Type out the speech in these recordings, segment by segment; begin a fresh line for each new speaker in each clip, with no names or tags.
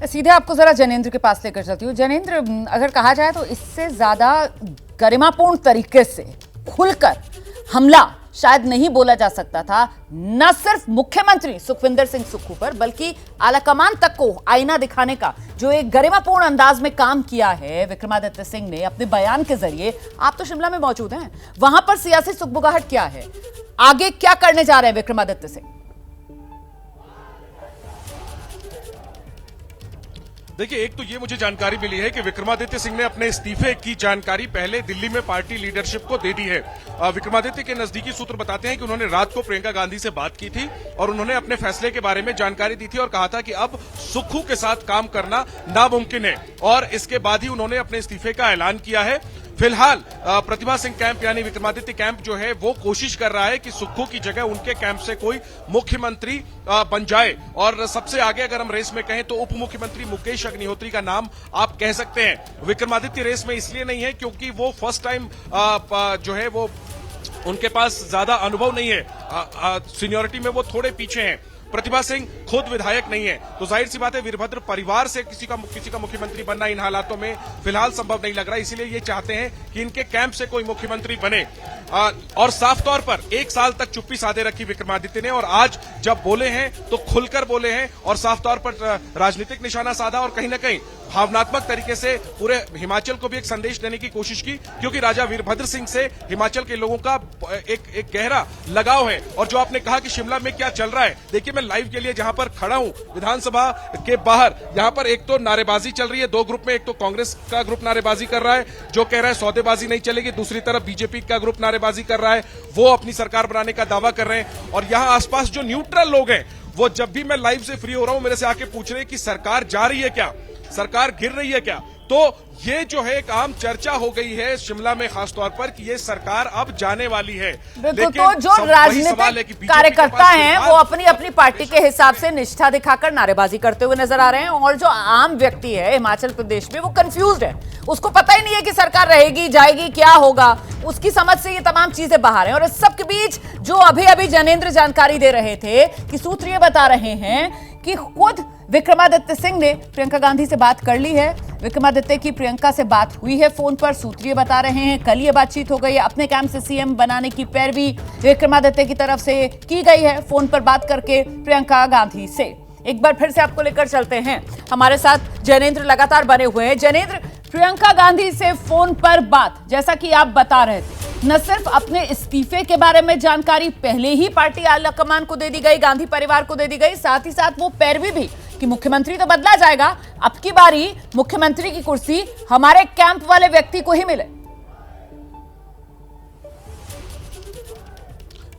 सीधे आपको जरा जनेंद्र के पास लेकर चलती हूँ। जनेंद्र, अगर कहा जाए तो इससे ज्यादा गरिमापूर्ण तरीके से खुलकर हमला शायद नहीं बोला जा सकता था, न सिर्फ मुख्यमंत्री सुखविंदर सिंह सुक्खू पर, बल्कि आलाकमान तक को आईना दिखाने का जो एक गरिमापूर्ण अंदाज में काम किया है विक्रमादित्य सिंह ने अपने बयान के जरिए। आप तो शिमला में मौजूद हैं, वहां पर सियासी सुगबुगाहट क्या है, आगे क्या करने जा रहे हैं विक्रमादित्य सिंह?
देखिए, एक तो ये मुझे जानकारी मिली है कि विक्रमादित्य सिंह ने अपने इस्तीफे की जानकारी पहले दिल्ली में पार्टी लीडरशिप को दे दी है। विक्रमादित्य के नजदीकी सूत्र बताते हैं कि उन्होंने रात को प्रियंका गांधी से बात की थी और उन्होंने अपने फैसले के बारे में जानकारी दी थी और कहा था कि अब सुक्खू के साथ काम करना नामुमकिन है, और इसके बाद ही उन्होंने अपने इस्तीफे का ऐलान किया है। फिलहाल प्रतिभा सिंह कैंप यानी विक्रमादित्य कैंप जो है वो कोशिश कर रहा है कि सुक्खू की जगह उनके कैंप से कोई मुख्यमंत्री बन जाए, और सबसे आगे अगर हम रेस में कहें तो उप मुख्यमंत्री मुकेश अग्निहोत्री का नाम आप कह सकते हैं। विक्रमादित्य रेस में इसलिए नहीं है क्योंकि वो फर्स्ट टाइम जो है वो उनके पास ज्यादा अनुभव नहीं है, सीनियरिटी में वो थोड़े पीछे हैं। प्रतिभा सिंह खुद विधायक नहीं है, तो जाहिर सी बात है वीरभद्र परिवार से किसी का मुख्यमंत्री बनना इन हालातों में फिलहाल संभव नहीं लग रहा, इसीलिए ये चाहते हैं कि इनके कैंप से कोई मुख्यमंत्री बने। और साफ तौर पर 1 साल तक चुप्पी साधे रखी विक्रमादित्य ने, और आज जब बोले हैं तो खुलकर बोले हैं और साफ तौर पर राजनीतिक निशाना साधा और कहीं ना कहीं भावनात्मक तरीके से पूरे हिमाचल को भी एक संदेश देने की कोशिश की, क्योंकि राजा वीरभद्र सिंह से हिमाचल के लोगों का एक गहरा लगाव है। और जो आपने कहा कि शिमला में क्या चल रहा है, देखिए मैं लाइव के लिए जहां पर खड़ा हूं विधानसभा के बाहर, यहां पर एक तो नारेबाजी चल रही है 2 ग्रुप में। एक तो कांग्रेस का ग्रुप नारेबाजी कर रहा है जो कह रहा है सौदेबाजी नहीं चलेगी, दूसरी तरफ बीजेपी का ग्रुप नारेबाजी कर रहा है, वो अपनी सरकार बनाने का दावा कर रहे हैं। और यहां आसपास जो न्यूट्रल लोग हैं वो जब भी मैं लाइव से फ्री हो रहा हूं मेरे से आके पूछ रहे हैं कि सरकार जा रही है क्या, सरकार गिर रही है क्या। तो ये जो है एक आम चर्चा हो गई है शिमला में खासतौर पर कि ये सरकार अब जाने वाली है।
लेकिन तो जो राजनीतिक कार्यकर्ता हैं वो अपनी अपनी पार्टी के हिसाब से निष्ठा दिखाकर नारेबाजी करते हुए नजर आ रहे हैं, और जो आम व्यक्ति है हिमाचल प्रदेश में वो कंफ्यूज्ड है, उसको पता ही नहीं है कि सरकार रहेगी जाएगी क्या होगा, उसकी समझ से ये तमाम चीजें बाहर हैं। और इस सब के बीच जो अभी अभी जनेंद्र जानकारी दे रहे थे कि सूत्र ये बता रहे हैं कि खुद विक्रमादित्य सिंह ने प्रियंका गांधी से बात कर ली है, विक्रमादित्य की प्रियंका से बात हुई है फोन पर, सूत्रीय बता रहे हैं कल ये बातचीत हो गई है, अपने कैंप से सीएम बनाने की पैरवी विक्रमादित्य की तरफ से की गई है फोन पर बात करके प्रियंका गांधी से। एक बार फिर से आपको लेकर चलते हैं, हमारे साथ जनेंद्र लगातार बने हुए हैं। जनेंद्र, प्रियंका गांधी से फोन पर बात, जैसा कि आप बता रहे थे, न सिर्फ अपने इस्तीफे के बारे में जानकारी पहले ही पार्टी आलाकमान को दे दी गई, गांधी परिवार को दे दी गई, साथ ही साथ वो पैरवी भी कि मुख्यमंत्री तो बदला जाएगा, अब की बारी मुख्यमंत्री की कुर्सी हमारे कैंप वाले व्यक्ति को ही मिले।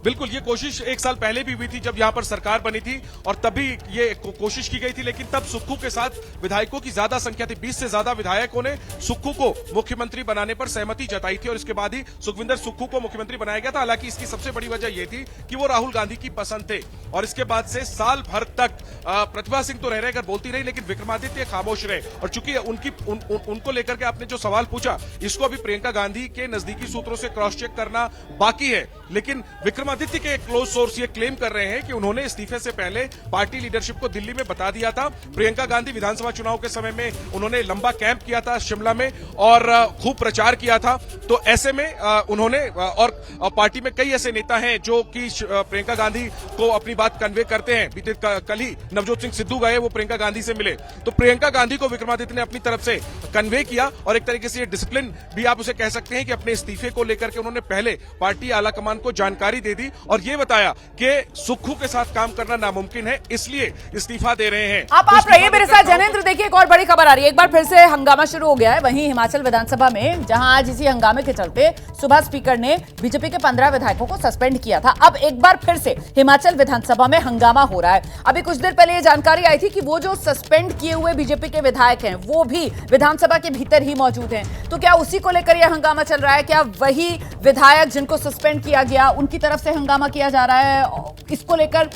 बिल्कुल, ये कोशिश 1 साल पहले भी हुई थी जब यहां पर सरकार बनी थी, और तभी ये कोशिश की गई थी, लेकिन तब सुक्खू के साथ विधायकों की ज्यादा संख्या थी, 20 से ज्यादा विधायकों ने सुक्खू को मुख्यमंत्री बनाने पर सहमति जताई थी, और इसके बाद ही सुखविंदर सुक्खू को मुख्यमंत्री बनाया गया था। हालांकि इसकी सबसे बड़ी वजह यह थी कि वो राहुल गांधी की पसंद थे, और इसके बाद से साल भर तक प्रतिभा सिंह तो रह रहकर बोलती रही, लेकिन विक्रमादित्य खामोश रहे। और चूंकि उनको लेकर के आपने जो सवाल पूछा, इसको अभी प्रियंका गांधी के नजदीकी सूत्रों से क्रॉस चेक करना बाकी है, लेकिन विक्रमादित्य के क्लोज सोर्स ये क्लेम कर रहे हैं कि उन्होंने इस्तीफे से पहले पार्टी लीडरशिप को दिल्ली में बता दिया था। प्रियंका गांधी विधानसभा चुनाव के समय में उन्होंने लंबा कैंप किया था शिमला में और खूब प्रचार किया था, तो ऐसे में उन्होंने और पार्टी में कई ऐसे नेता हैं जो कि प्रियंका गांधी को अपनी बात कन्वे करते हैं। बीते कल ही नवजोत सिंह सिद्धू गए, वो प्रियंका गांधी से मिले, तो प्रियंका गांधी को विक्रमादित्य ने अपनी तरफ से कन्वे किया, और एक तरीके से ये डिसिप्लिन भी आप उसे कह सकते हैं कि अपने इस्तीफे को लेकर के उन्होंने पहले पार्टी आलाकमान को जानकारी दे दी और ये बताया कि सुक्खू के साथ काम करना नामुमकिन है, इसलिए इस्तीफा दे रहे हैं।
आप रहिए मेरे साथ जनेंद्र। देखिए, एक और बड़ी खबर आ रही है, एक बार फिर से हंगामा शुरू हो गया है वहीं हिमाचल विधानसभा में, जहां आज इसी हंगामे के चलते सुबह स्पीकर ने बीजेपी के 15 विधायकों को सस्पेंड किया था। अब एक बार फिर से हिमाचल विधानसभा में हंगामा हो रहा है। अभी कुछ देर पहले ये जानकारी आई थी कि वो जो सस्पेंड किए हुए बीजेपी के विधायक हैं वो भी विधानसभा के भीतर ही मौजूद हैं, तो क्या उसी को लेकर यह हंगामा चल रहा है? क्या वही विधायक जिनको सस्पेंड किया गया उनकी तरफ से हंगामा किया जा रहा है? इसको लेकर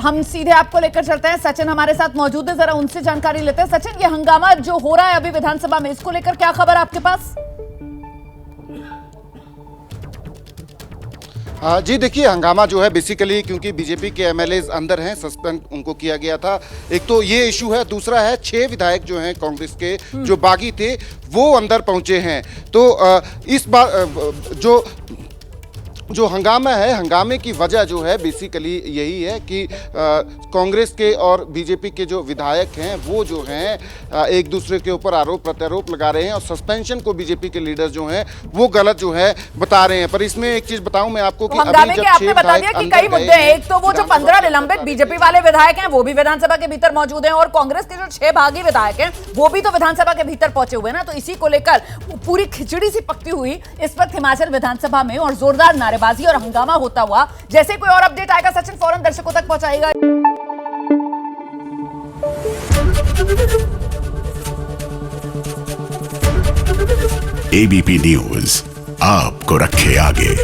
हम सीधे आपको लेकर चलते हैं, सचिन हमारे साथ मौजूद है, जरा उनसे जानकारी लेते हैं। सचिन, ये हंगामा जो हो रहा है अभी विधानसभा में, इसको लेकर क्या खबर आपके पास?
जी देखिए, हंगामा जो है बेसिकली क्योंकि बीजेपी के एमएलए अंदर हैं, सस्पेंड उनको किया गया था। एक तो ये इशू है, दूसरा है 6 विधायक जो हैं कांग्रेस के जो बागी थे वो अंदर पहुंचे हैं। तो इस बार जो हंगामा है, हंगामे की वजह जो है बेसिकली यही है कि कांग्रेस के और बीजेपी के जो विधायक हैं वो जो हैं एक दूसरे के ऊपर आरोप प्रत्यारोप लगा रहे हैं और सस्पेंशन को बीजेपी के लीडर जो हैं वो गलत जो है बता रहे हैं। पर इसमें एक चीज बताऊं मैं आपको कि
हंगामे के आपने बता दिया कि कई मुद्दे हैं। एक तो वो जो 15 निलंबित बीजेपी वाले विधायक हैं वो भी विधानसभा के भीतर मौजूद हैं और कांग्रेस के जो 6 बागी विधायक हैं वो भी तो विधानसभा के भीतर पहुंचे हुए हैं ना। तो इसी को लेकर पूरी खिचड़ी सी पकती हुई इस वक्त हिमाचल विधानसभा में और जोरदार नारेबाजी और हंगामा होता हुआ। जैसे कोई और अपडेट आएगा सचिन फौरन दर्शकों तक पहुंचाएगा।
एबीपी न्यूज आपको रखे आगे।